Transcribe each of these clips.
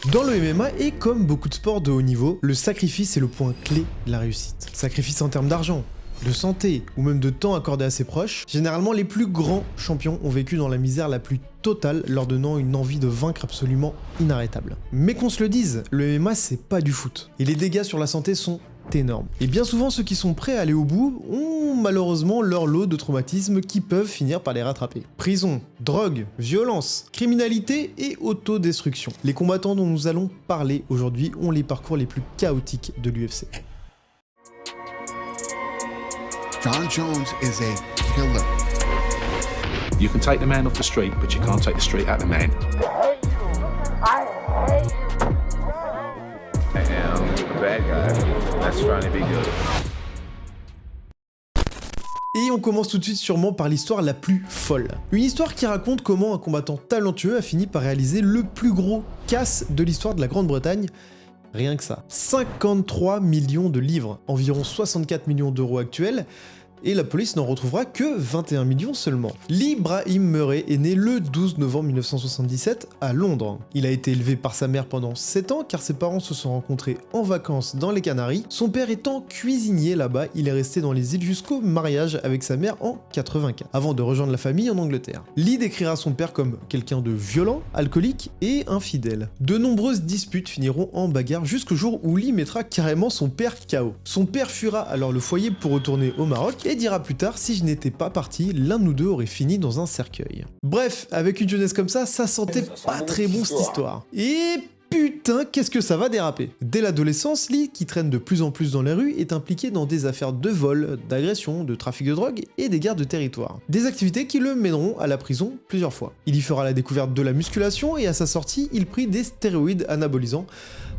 Dans le MMA, et comme beaucoup de sports de haut niveau, le sacrifice est le point clé de la réussite. Sacrifice en termes d'argent, de santé ou même de temps accordé à ses proches, généralement les plus grands champions ont vécu dans la misère la plus totale, leur donnant une envie de vaincre absolument inarrêtable. Mais qu'on se le dise, le MMA c'est pas du foot, et les dégâts sur la santé sont énormes. Et bien souvent ceux qui sont prêts à aller au bout ont malheureusement leur lot de traumatismes qui peuvent finir par les rattraper. Prison, drogue, violence, criminalité et autodestruction. Les combattants dont nous allons parler aujourd'hui ont les parcours les plus chaotiques de l'UFC. John Jones is a killer. You can take the man off the street, but you can't take the street out of the man. I am a bad guy. That's trying to be good. Et on commence tout de suite sûrement par l'histoire la plus folle. Une histoire qui raconte comment un combattant talentueux a fini par réaliser le plus gros casse de l'histoire de la Grande-Bretagne. Rien que ça. 53 millions de livres, environ 64 millions d'euros actuels, et la police n'en retrouvera que 21 millions seulement. Lee Brahim Murray est né le 12 novembre 1977 à Londres. Il a été élevé par sa mère pendant 7 ans car ses parents se sont rencontrés en vacances dans les Canaries. Son père étant cuisinier là-bas, il est resté dans les îles jusqu'au mariage avec sa mère en 84, avant de rejoindre la famille en Angleterre. Lee décrira son père comme quelqu'un de violent, alcoolique et infidèle. De nombreuses disputes finiront en bagarre jusqu'au jour où Lee mettra carrément son père KO. Son père fuira alors le foyer pour retourner au Maroc et dira plus tard, si je n'étais pas parti, l'un de nous deux aurait fini dans un cercueil. Bref, avec une jeunesse comme ça sentait pas très bon cette histoire. Et putain, qu'est-ce que ça va déraper. Dès l'adolescence, Lee, qui traîne de plus en plus dans les rues, est impliqué dans des affaires de vol, d'agression, de trafic de drogue et des guerres de territoire. Des activités qui le mèneront à la prison plusieurs fois. Il y fera la découverte de la musculation et à sa sortie, il prit des stéroïdes anabolisants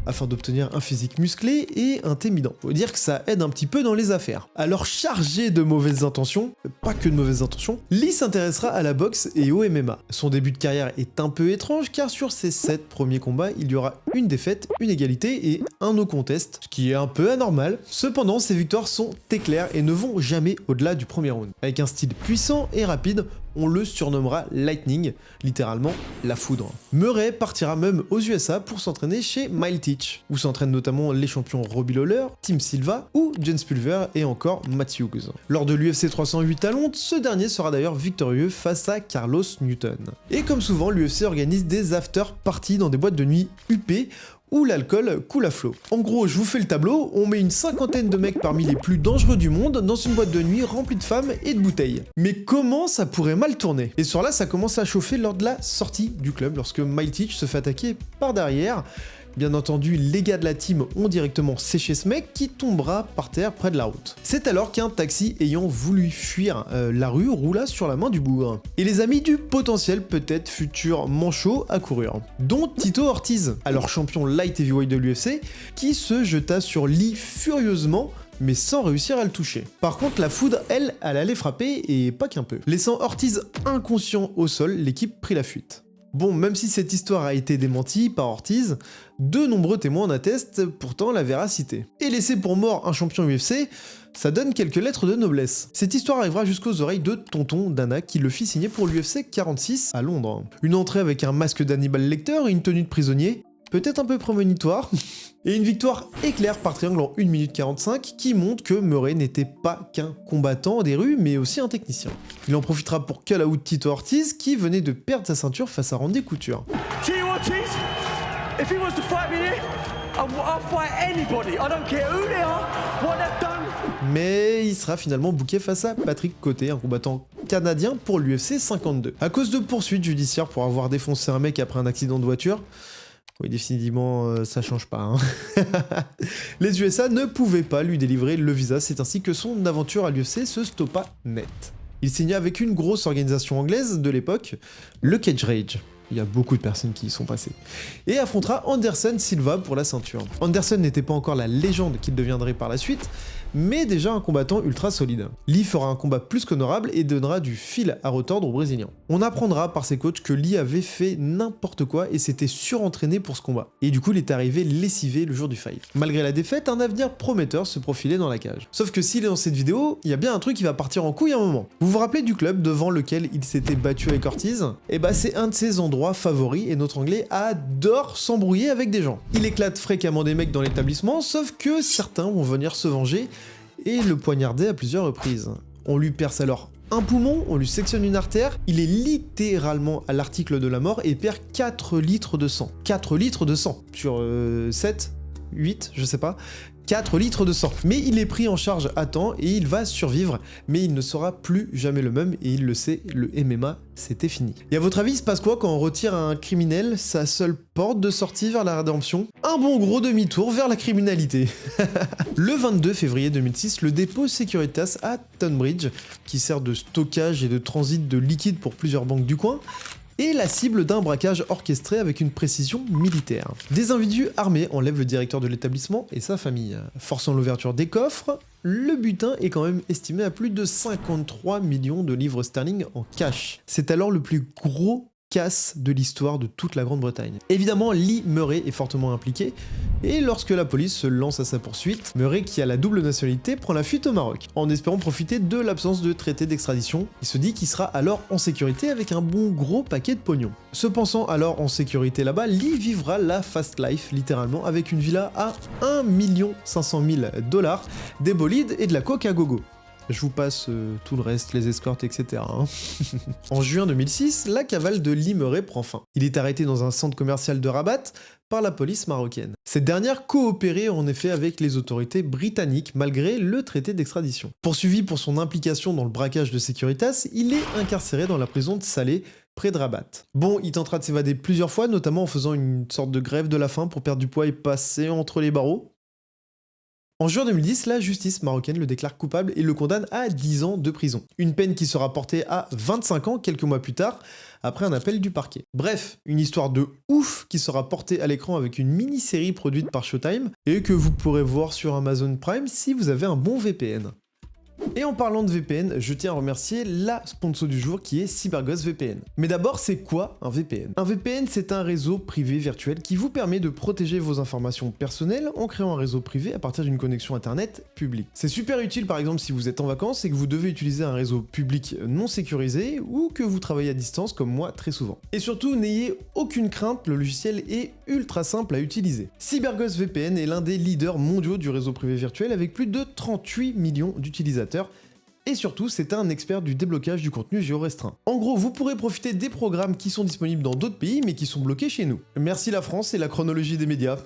afin d'obtenir un physique musclé et intimidant. Faut dire que ça aide un petit peu dans les affaires. Alors chargé de mauvaises intentions, pas que de mauvaises intentions, Lee s'intéressera à la boxe et au MMA. Son début de carrière est un peu étrange car sur ses 7 premiers combats, il y aura une défaite, une égalité et un no contest, ce qui est un peu anormal. Cependant, ses victoires sont éclairs et ne vont jamais au-delà du premier round. Avec un style puissant et rapide, on le surnommera Lightning, littéralement la foudre. Murray partira même aux USA pour s'entraîner chez Mile Teach, où s'entraînent notamment les champions Robbie Lawler, Tim Silva ou James Pulver et encore Matt Hughes. Lors de l'UFC 308 à Londres, ce dernier sera d'ailleurs victorieux face à Carlos Newton. Et comme souvent, l'UFC organise des after-parties dans des boîtes de nuit huppées où l'alcool coule à flot. En gros, je vous fais le tableau, on met une 50aine de mecs parmi les plus dangereux du monde dans une boîte de nuit remplie de femmes et de bouteilles. Mais comment ça pourrait mal tourner? Et sur là, ça commence à chauffer lors de la sortie du club, lorsque Mile Teach se fait attaquer par derrière. Bien entendu, les gars de la team ont directement séché ce mec qui tombera par terre près de la route. C'est alors qu'un taxi ayant voulu fuir la rue roula sur la main du bougre. Et les amis du potentiel peut-être futur manchot accoururent, dont Tito Ortiz, alors champion light heavyweight de l'UFC, qui se jeta sur Lee furieusement mais sans réussir à le toucher. Par contre, la foudre, elle allait frapper et pas qu'un peu. Laissant Ortiz inconscient au sol, l'équipe prit la fuite. Bon, même si cette histoire a été démentie par Ortiz, de nombreux témoins en attestent pourtant la véracité. Et laisser pour mort un champion UFC, ça donne quelques lettres de noblesse. Cette histoire arrivera jusqu'aux oreilles de Tonton Dana qui le fit signer pour l'UFC 46 à Londres. Une entrée avec un masque d'Hannibal Lecter et une tenue de prisonnier, peut-être un peu prémonitoire, et une victoire éclair par triangle en 1 minute 45 qui montre que Murray n'était pas qu'un combattant des rues mais aussi un technicien. Il en profitera pour call out Tito Ortiz qui venait de perdre sa ceinture face à Randy Couture. Tito Ortiz, if he wants to fight me here, I'll fight anybody. I don't care who they are, what they've done. Mais il sera finalement booké face à Patrick Coté, un combattant canadien pour l'UFC 52. À cause de poursuites judiciaires pour avoir défoncé un mec après un accident de voiture, oui, définitivement, ça change pas. Hein. Les USA ne pouvaient pas lui délivrer le visa, c'est ainsi que son aventure à l'UFC se stoppa net. Il signa avec une grosse organisation anglaise de l'époque, le Cage Rage. Il y a beaucoup de personnes qui y sont passées. Et affrontera Anderson Silva pour la ceinture. Anderson n'était pas encore la légende qu'il deviendrait par la suite, mais déjà un combattant ultra solide. Lee fera un combat plus qu'honorable et donnera du fil à retordre aux Brésiliens. On apprendra par ses coachs que Lee avait fait n'importe quoi et s'était surentraîné pour ce combat. Et du coup, il est arrivé lessivé le jour du fight. Malgré la défaite, un avenir prometteur se profilait dans la cage. Sauf que s'il est dans cette vidéo, il y a bien un truc qui va partir en couille à un moment. Vous vous rappelez du club devant lequel il s'était battu avec Ortiz? Et bah c'est un de ses endroits favoris et notre Anglais adore s'embrouiller avec des gens. Il éclate fréquemment des mecs dans l'établissement, sauf que certains vont venir se venger et le poignarder à plusieurs reprises. On lui perce alors un poumon, on lui sectionne une artère, il est littéralement à l'article de la mort et perd 4 litres de sang. 4 litres de sang sur 7, 8, je sais pas. 4 litres de sang. Mais il est pris en charge à temps et il va survivre, mais il ne sera plus jamais le même et il le sait, le MMA, c'était fini. Et à votre avis, il se passe quoi quand on retire à un criminel sa seule porte de sortie vers la rédemption? Un bon gros demi-tour vers la criminalité. Le 22 février 2006, le dépôt Securitas à Tonbridge, qui sert de stockage et de transit de liquide pour plusieurs banques du coin, est la cible d'un braquage orchestré avec une précision militaire. Des individus armés enlèvent le directeur de l'établissement et sa famille. Forçant l'ouverture des coffres, le butin est quand même estimé à plus de 53 millions de livres sterling en cash. C'est alors le plus gros casse de l'histoire de toute la Grande-Bretagne. Évidemment, Lee Murray est fortement impliqué, et lorsque la police se lance à sa poursuite, Murray, qui a la double nationalité, prend la fuite au Maroc. En espérant profiter de l'absence de traité d'extradition, il se dit qu'il sera alors en sécurité avec un bon gros paquet de pognon. Se pensant alors en sécurité là-bas, Lee vivra la fast life, littéralement, avec une villa à 1 500 000 $, des bolides et de la coke à gogo. Je vous passe tout le reste, les escortes, etc. En juin 2006, la cavale de Lee Murray prend fin. Il est arrêté dans un centre commercial de Rabat par la police marocaine. Cette dernière coopérait en effet avec les autorités britanniques malgré le traité d'extradition. Poursuivi pour son implication dans le braquage de Securitas, il est incarcéré dans la prison de Salé, près de Rabat. Bon, il tentera de s'évader plusieurs fois, notamment en faisant une sorte de grève de la faim pour perdre du poids et passer entre les barreaux. En juin 2010, la justice marocaine le déclare coupable et le condamne à 10 ans de prison. Une peine qui sera portée à 25 ans quelques mois plus tard, après un appel du parquet. Bref, une histoire de ouf qui sera portée à l'écran avec une mini-série produite par Showtime et que vous pourrez voir sur Amazon Prime si vous avez un bon VPN. Et en parlant de VPN, je tiens à remercier la sponsor du jour qui est CyberGhost VPN. Mais d'abord, c'est quoi un VPN? Un VPN, c'est un réseau privé virtuel qui vous permet de protéger vos informations personnelles en créant un réseau privé à partir d'une connexion internet publique. C'est super utile par exemple si vous êtes en vacances et que vous devez utiliser un réseau public non sécurisé ou que vous travaillez à distance comme moi très souvent. Et surtout, n'ayez aucune crainte, le logiciel est ultra simple à utiliser. CyberGhost VPN est l'un des leaders mondiaux du réseau privé virtuel avec plus de 38 millions d'utilisateurs. Et surtout, c'est un expert du déblocage du contenu géorestreint. En gros, vous pourrez profiter des programmes qui sont disponibles dans d'autres pays mais qui sont bloqués chez nous. Merci la France et la chronologie des médias.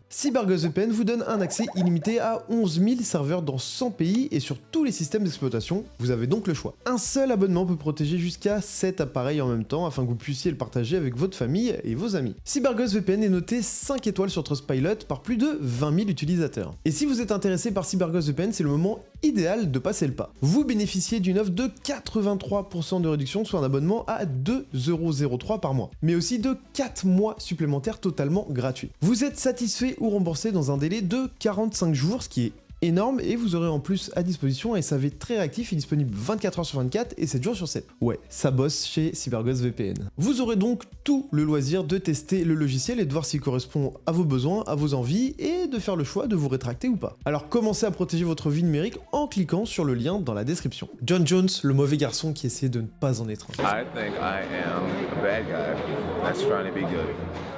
CyberGhost VPN vous donne un accès illimité à 11 000 serveurs dans 100 pays et sur tous les systèmes d'exploitation. Vous avez donc le choix. Un seul abonnement peut protéger jusqu'à 7 appareils en même temps afin que vous puissiez le partager avec votre famille et vos amis. CyberGhost VPN est noté 5 étoiles sur Trustpilot par plus de 20 000 utilisateurs. Et si vous êtes intéressé par CyberGhost VPN, c'est le moment idéal de passer le pas. Vous bénéficiez d'une offre de 83% de réduction, soit un abonnement à 2,03 € par mois, mais aussi de 4 mois supplémentaires totalement gratuits. Vous êtes satisfait ou remboursé dans un délai de 45 jours, ce qui est énorme, et vous aurez en plus à disposition un SAV très réactif et disponible 24 h sur 24 et 7 jours sur 7. Ouais, ça bosse chez CyberGhost VPN. Vous aurez donc tout le loisir de tester le logiciel et de voir s'il correspond à vos besoins, à vos envies, et de faire le choix de vous rétracter ou pas. Alors commencez à protéger votre vie numérique en cliquant sur le lien dans la description. John Jones, le mauvais garçon qui essaie de ne pas en être un. I think I am a bad guy that's trying to be good.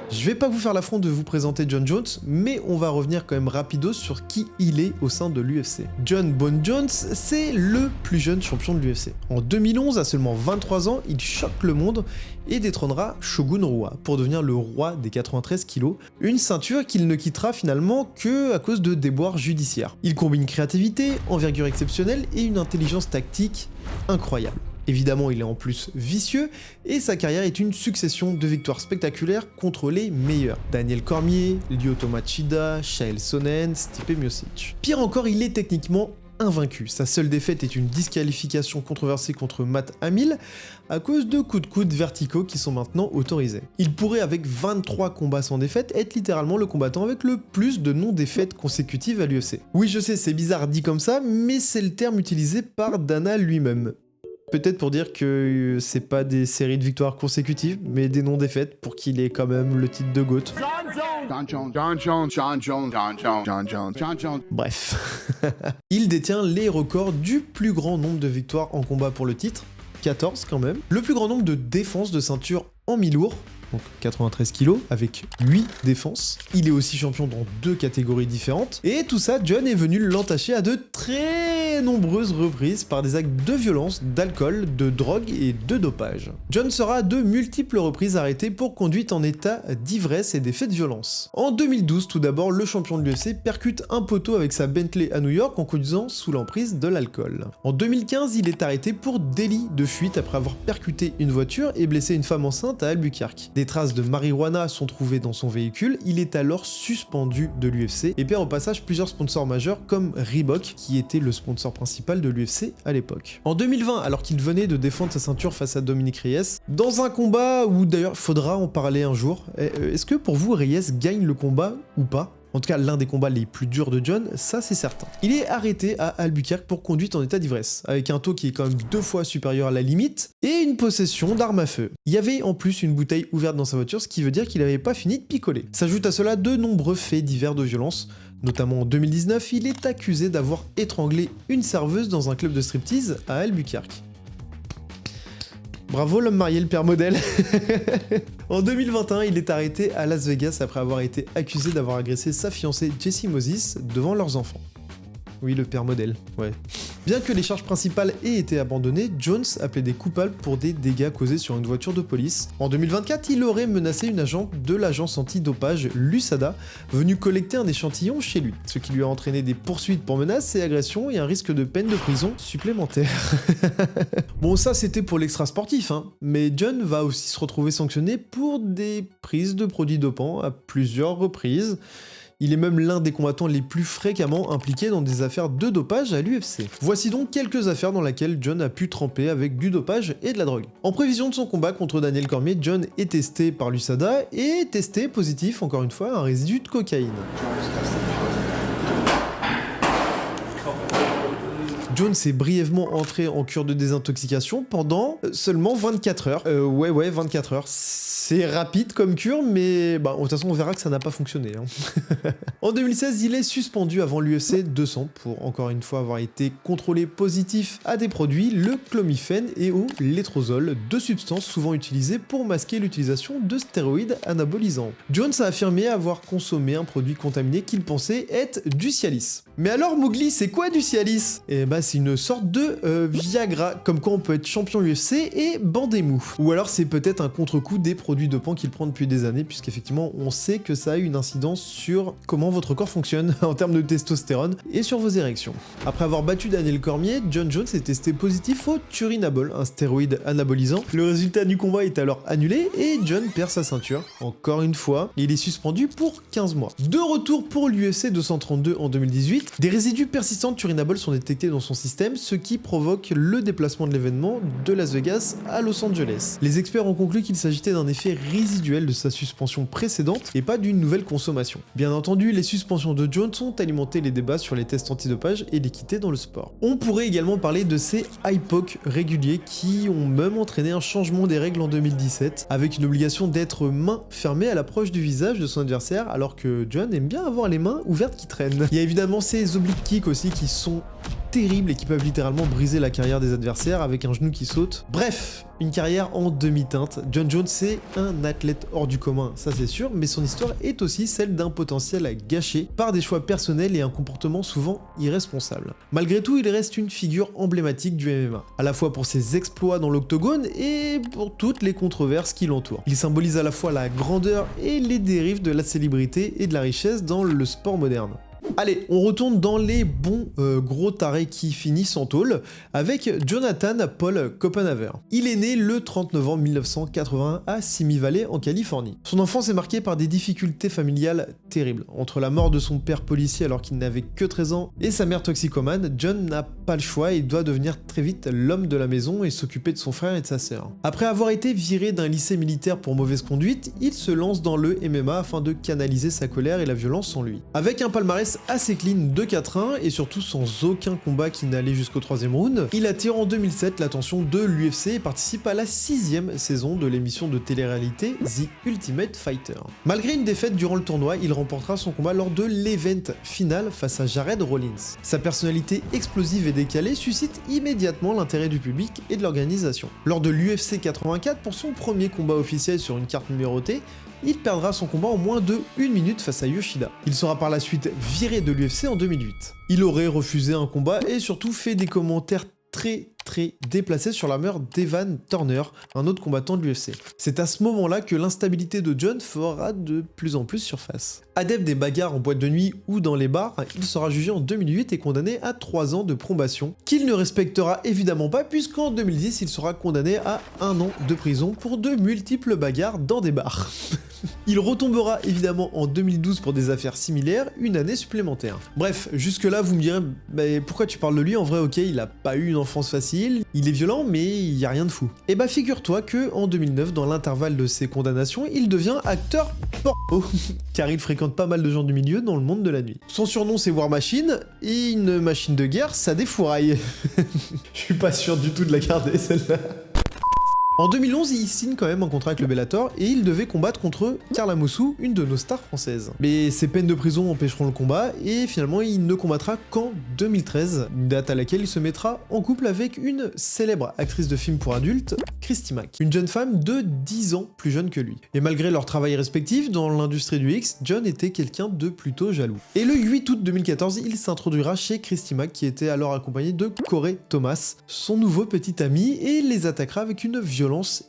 Je vais pas vous faire l'affront de vous présenter John Jones, mais on va revenir quand même rapido sur qui il est au sein de l'UFC. John Bone Jones, c'est le plus jeune champion de l'UFC. En 2011, à seulement 23 ans, il choque le monde et détrônera Shogun Rua pour devenir le roi des 93 kilos, une ceinture qu'il ne quittera finalement que à cause de déboires judiciaires. Il combine créativité, envergure exceptionnelle et une intelligence tactique incroyable. Évidemment, il est en plus vicieux, et sa carrière est une succession de victoires spectaculaires contre les meilleurs. Daniel Cormier, Lyoto Machida, Chael Sonnen, Stipe Miocic. Pire encore, il est techniquement invaincu. Sa seule défaite est une disqualification controversée contre Matt Hamill à cause de coups de coude verticaux qui sont maintenant autorisés. Il pourrait, avec 23 combats sans défaite, être littéralement le combattant avec le plus de non-défaites consécutives à l'UFC. Oui, je sais, c'est bizarre dit comme ça, mais c'est le terme utilisé par Dana lui-même. Peut-être pour dire que c'est pas des séries de victoires consécutives, mais des non-défaites pour qu'il ait quand même le titre de GOAT. John Jones. Bref. Il détient les records du plus grand nombre de victoires en combat pour le titre, 14 quand même. Le plus grand nombre de défenses de ceinture en mi-lourd, donc 93 kg, avec 8 défenses. Il est aussi champion dans 2 catégories différentes. Et tout ça, John est venu l'entacher à de très nombreuses reprises par des actes de violence, d'alcool, de drogue et de dopage. John sera à de multiples reprises arrêté pour conduite en état d'ivresse et des faits de violence. En 2012, tout d'abord, le champion de l'UFC percute un poteau avec sa Bentley à New York en conduisant sous l'emprise de l'alcool. En 2015, il est arrêté pour délit de fuite après avoir percuté une voiture et blessé une femme enceinte à Albuquerque. Des traces de marijuana sont trouvées dans son véhicule, il est alors suspendu de l'UFC et perd au passage plusieurs sponsors majeurs comme Reebok, qui était le sponsor principal de l'UFC à l'époque. En 2020, alors qu'il venait de défendre sa ceinture face à Dominic Reyes, dans un combat où d'ailleurs faudra en parler un jour, est-ce que pour vous Reyes gagne le combat ou pas ? En tout cas, l'un des combats les plus durs de John, ça c'est certain. Il est arrêté à Albuquerque pour conduite en état d'ivresse, avec un taux qui est quand même 2 fois supérieur à la limite, et une possession d'armes à feu. Il y avait en plus une bouteille ouverte dans sa voiture, ce qui veut dire qu'il n'avait pas fini de picoler. S'ajoute à cela de nombreux faits divers de violence. Notamment en 2019, il est accusé d'avoir étranglé une serveuse dans un club de striptease à Albuquerque. Bravo l'homme marié, le père modèle. En 2021, il est arrêté à Las Vegas après avoir été accusé d'avoir agressé sa fiancée Jessie Moses devant leurs enfants. Oui, le père modèle, ouais. Bien que les charges principales aient été abandonnées, Jones a plaidé coupable pour des dégâts causés sur une voiture de police. En 2024, il aurait menacé une agente de l'agence antidopage l'USADA, venue collecter un échantillon chez lui, ce qui lui a entraîné des poursuites pour menaces et agressions et un risque de peine de prison supplémentaire. Bon, ça c'était pour l'extra sportif, hein, mais John va aussi se retrouver sanctionné pour des prises de produits dopants à plusieurs reprises. Il est même l'un des combattants les plus fréquemment impliqués dans des affaires de dopage à l'UFC. Voici donc quelques affaires dans lesquelles John a pu tremper avec du dopage et de la drogue. En prévision de son combat contre Daniel Cormier, John est testé par l'USADA et testé positif, encore une fois, un résidu de cocaïne. Jones est brièvement entré en cure de désintoxication pendant seulement 24 heures. Ouais, 24 heures. C'est rapide comme cure, mais bah, de toute façon, on verra que ça n'a pas fonctionné. Hein. En 2016, il est suspendu avant l'UFC 200 pour, encore une fois, avoir été contrôlé positif à des produits, le clomifène et au létrozole, 2 substances souvent utilisées pour masquer l'utilisation de stéroïdes anabolisants. Jones a affirmé avoir consommé un produit contaminé qu'il pensait être du Cialis. Mais alors, Mowgli, c'est quoi du Cialis ? Eh bah, c'est une sorte de Viagra, comme quoi on peut être champion UFC et bandé mou. Ou alors c'est peut-être un contre-coup des produits dopants qu'il prend depuis des années, puisqu'effectivement on sait que ça a une incidence sur comment votre corps fonctionne en termes de testostérone et sur vos érections. Après avoir battu Daniel Cormier, John Jones est testé positif au turinabol, un stéroïde anabolisant. Le résultat du combat est alors annulé et John perd sa ceinture. Encore une fois, il est suspendu pour 15 mois. De retour pour l'UFC 232 en 2018, des résidus persistants de turinabol sont détectés dans son système, ce qui provoque le déplacement de l'événement de Las Vegas à Los Angeles. Les experts ont conclu qu'il s'agitait d'un effet résiduel de sa suspension précédente et pas d'une nouvelle consommation. Bien entendu, les suspensions de Jones ont alimenté les débats sur les tests antidopage et l'équité dans le sport. On pourrait également parler de ces IPOC réguliers qui ont même entraîné un changement des règles en 2017, avec une obligation d'être main fermée à l'approche du visage de son adversaire, alors que John aime bien avoir les mains ouvertes qui traînent. Il y a évidemment ces oblique kicks aussi qui sont terribles et qui peuvent littéralement briser la carrière des adversaires avec un genou qui saute. Bref, une carrière en demi-teinte. John Jones est un athlète hors du commun, ça c'est sûr, mais son histoire est aussi celle d'un potentiel gâché par des choix personnels et un comportement souvent irresponsable. Malgré tout, il reste une figure emblématique du MMA, à la fois pour ses exploits dans l'octogone et pour toutes les controverses qui l'entourent. Il symbolise à la fois la grandeur et les dérives de la célébrité et de la richesse dans le sport moderne. Allez, on retourne dans les bons gros tarés qui finissent en tôle avec Jonathan Paul Copenhaver. Il est né le 30 novembre 1981 à Simi Valley en Californie. Son enfance est marquée par des difficultés familiales terribles. Entre la mort de son père policier alors qu'il n'avait que 13 ans et sa mère toxicomane, John n'a pas le choix et doit devenir très vite l'homme de la maison et s'occuper de son frère et de sa sœur. Après avoir été viré d'un lycée militaire pour mauvaise conduite, il se lance dans le MMA afin de canaliser sa colère et la violence en lui. Avec un palmarès assez clean de 4-1 et surtout sans aucun combat qui n'allait jusqu'au 3e round, il attire en 2007 l'attention de l'UFC et participe à la 6e saison de l'émission de télé-réalité The Ultimate Fighter. Malgré une défaite durant le tournoi, il remportera son combat lors de l'event final face à Jared Rollins. Sa personnalité explosive et décalée suscite immédiatement l'intérêt du public et de l'organisation. Lors de l'UFC 84, pour son premier combat officiel sur une carte numérotée, il perdra son combat en moins de 1 minute face à Yoshida. Il sera par la suite viré de l'UFC en 2008. Il aurait refusé un combat et surtout fait des commentaires très déplacé sur la mort d'Evan Turner, un autre combattant de l'UFC. C'est à ce moment-là que l'instabilité de John fera de plus en plus surface. Adepte des bagarres en boîte de nuit ou dans les bars, il sera jugé en 2008 et condamné à 3 ans de probation, qu'il ne respectera évidemment pas puisqu'en 2010 il sera condamné à 1 an de prison pour de multiples bagarres dans des bars. Il retombera évidemment en 2012 pour des affaires similaires, 1 année supplémentaire. Bref, jusque là vous me direz, mais pourquoi tu parles de lui? En vrai, ok, il a pas eu une enfance facile, il est violent, mais il y a rien de fou. Et bah figure-toi que en 2009, dans l'intervalle de ses condamnations, il devient acteur porno, car il fréquente pas mal de gens du milieu dans le monde de la nuit. Son surnom c'est War Machine, et une machine de guerre, ça défouraille. Je suis pas sûr du tout de la garder celle-là. En 2011, il signe quand même un contrat avec le Bellator et il devait combattre contre Carla Moussou, une de nos stars françaises. Mais ses peines de prison empêcheront le combat et finalement il ne combattra qu'en 2013, une date à laquelle il se mettra en couple avec une célèbre actrice de films pour adultes, Christy Mack, une jeune femme de 10 ans plus jeune que lui. Et malgré leur travail respectif dans l'industrie du X, John était quelqu'un de plutôt jaloux. Et le 8 août 2014, il s'introduira chez Christy Mack qui était alors accompagnée de Corey Thomas, son nouveau petit ami, et les attaquera avec une violence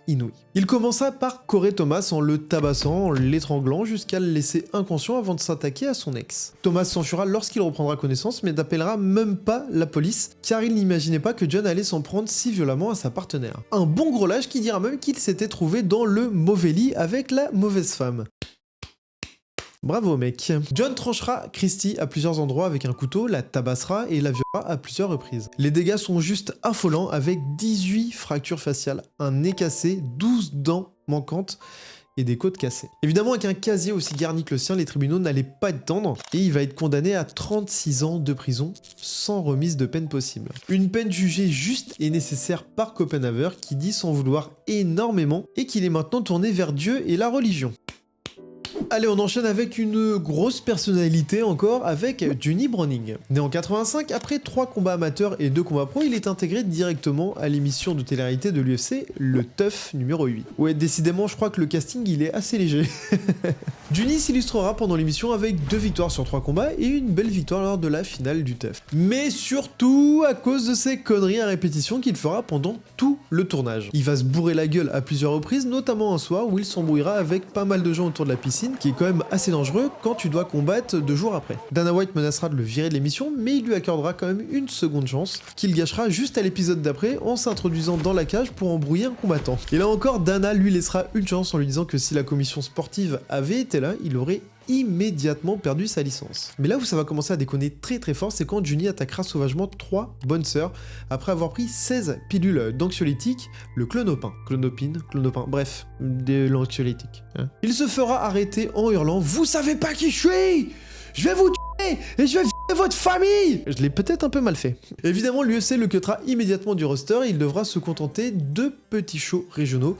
inouïe. Il commença par Corey Thomas en le tabassant, en l'étranglant jusqu'à le laisser inconscient avant de s'attaquer à son ex. Thomas s'enfuira lorsqu'il reprendra connaissance mais n'appellera même pas la police car il n'imaginait pas que John allait s'en prendre si violemment à sa partenaire. Un bon gros lâche qui dira même qu'il s'était trouvé dans le mauvais lit avec la mauvaise femme. Bravo mec. John tranchera Christy à plusieurs endroits avec un couteau, la tabassera et la violera à plusieurs reprises. Les dégâts sont juste affolants avec 18 fractures faciales, un nez cassé, 12 dents manquantes et des côtes cassées. Évidemment, avec un casier aussi garni que le sien, les tribunaux n'allaient pas être tendres et il va être condamné à 36 ans de prison sans remise de peine possible. Une peine jugée juste et nécessaire par Copenhaver qui dit s'en vouloir énormément et qu'il est maintenant tourné vers Dieu et la religion. Allez, on enchaîne avec une grosse personnalité encore, avec Johnny Browning. Né en 85, après 3 combats amateurs et 2 combats pro, il est intégré directement à l'émission de télé-réalité de l'UFC, le TUF numéro 8. Ouais, décidément, je crois que le casting, il est assez léger. Johnny s'illustrera pendant l'émission avec 2 victoires sur 3 combats et une belle victoire lors de la finale du TUF. Mais surtout à cause de ces conneries à répétition qu'il fera pendant tout le tournage. Il va se bourrer la gueule à plusieurs reprises, notamment un soir où il s'embrouillera avec pas mal de gens autour de la piscine, qui est quand même assez dangereux quand tu dois combattre 2 jours après. Dana White menacera de le virer de l'émission, mais il lui accordera quand même une seconde chance, qu'il gâchera juste à l'épisode d'après en s'introduisant dans la cage pour embrouiller un combattant. Et là encore, Dana lui laissera une chance en lui disant que si la commission sportive avait été là, il aurait immédiatement perdu sa licence. Mais là où ça va commencer à déconner très fort, c'est quand Johnny attaquera sauvagement 3 bonnes sœurs après avoir pris 16 pilules d'anxiolytiques, le clonopin, bref, de l'anxiolytique. Hein. Il se fera arrêter en hurlant « Vous savez pas qui je suis ? Je vais vous tuer et je vais virer votre famille !» Je l'ai peut-être un peu mal fait. Évidemment, l'UFC le cuttera immédiatement du roster et il devra se contenter de petits shows régionaux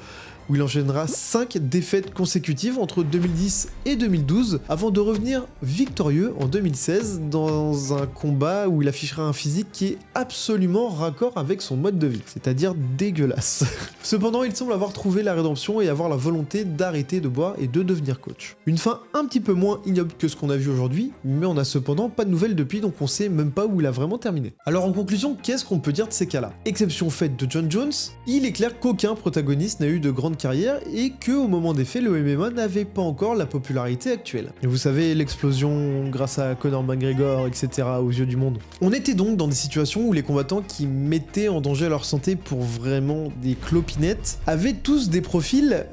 où il enchaînera 5 défaites consécutives entre 2010 et 2012, avant de revenir victorieux en 2016 dans un combat où il affichera un physique qui est absolument raccord avec son mode de vie, c'est-à-dire dégueulasse. Cependant, il semble avoir trouvé la rédemption et avoir la volonté d'arrêter de boire et de devenir coach. Une fin un petit peu moins ignoble que ce qu'on a vu aujourd'hui, mais on a cependant pas de nouvelles depuis, donc on sait même pas où il a vraiment terminé. Alors en conclusion, qu'est-ce qu'on peut dire de ces cas-là? Exception faite de John Jones, il est clair qu'aucun protagoniste n'a eu de grande carrière et que au moment des faits, le MMA n'avait pas encore la popularité actuelle. Et vous savez, l'explosion grâce à Conor McGregor, etc. aux yeux du monde. On était donc dans des situations où les combattants qui mettaient en danger leur santé pour vraiment des clopinettes avaient tous des profils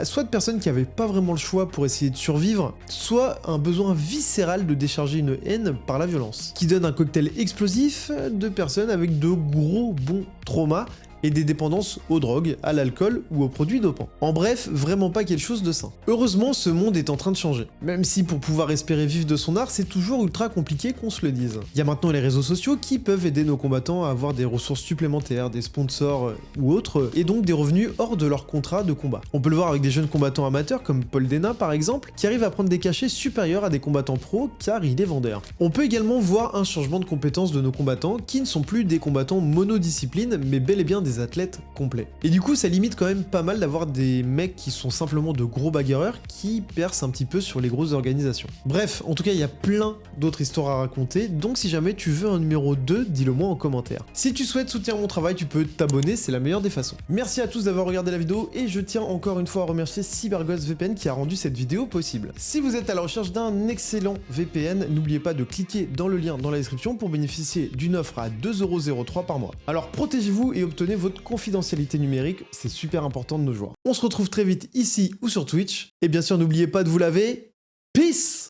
soit de personnes qui n'avaient pas vraiment le choix pour essayer de survivre, soit un besoin viscéral de décharger une haine par la violence, qui donne un cocktail explosif de personnes avec de gros bons traumas et des dépendances aux drogues, à l'alcool ou aux produits dopants. En bref, vraiment pas quelque chose de sain. Heureusement, ce monde est en train de changer. Même si pour pouvoir espérer vivre de son art, c'est toujours ultra compliqué qu'on se le dise. Il y a maintenant les réseaux sociaux qui peuvent aider nos combattants à avoir des ressources supplémentaires, des sponsors ou autres, et donc des revenus hors de leur contrat de combat. On peut le voir avec des jeunes combattants amateurs comme Paul Dena par exemple, qui arrivent à prendre des cachets supérieurs à des combattants pros car il est vendeur. On peut également voir un changement de compétences de nos combattants qui ne sont plus des combattants monodisciplines, mais bel et bien des athlètes complets. Et du coup, ça limite quand même pas mal d'avoir des mecs qui sont simplement de gros bagarreurs qui percent un petit peu sur les grosses organisations. Bref, en tout cas, il y a plein d'autres histoires à raconter, donc si jamais tu veux un numéro 2, dis-le moi en commentaire. Si tu souhaites soutenir mon travail, tu peux t'abonner, c'est la meilleure des façons. Merci à tous d'avoir regardé la vidéo et je tiens encore une fois à remercier CyberGhost VPN qui a rendu cette vidéo possible. Si vous êtes à la recherche d'un excellent VPN, n'oubliez pas de cliquer dans le lien dans la description pour bénéficier d'une offre à 2,03€ par mois. Alors protégez-vous et obtenez votre confidentialité numérique, c'est super important de nos jours. On se retrouve très vite ici ou sur Twitch, et bien sûr n'oubliez pas de vous laver. Peace!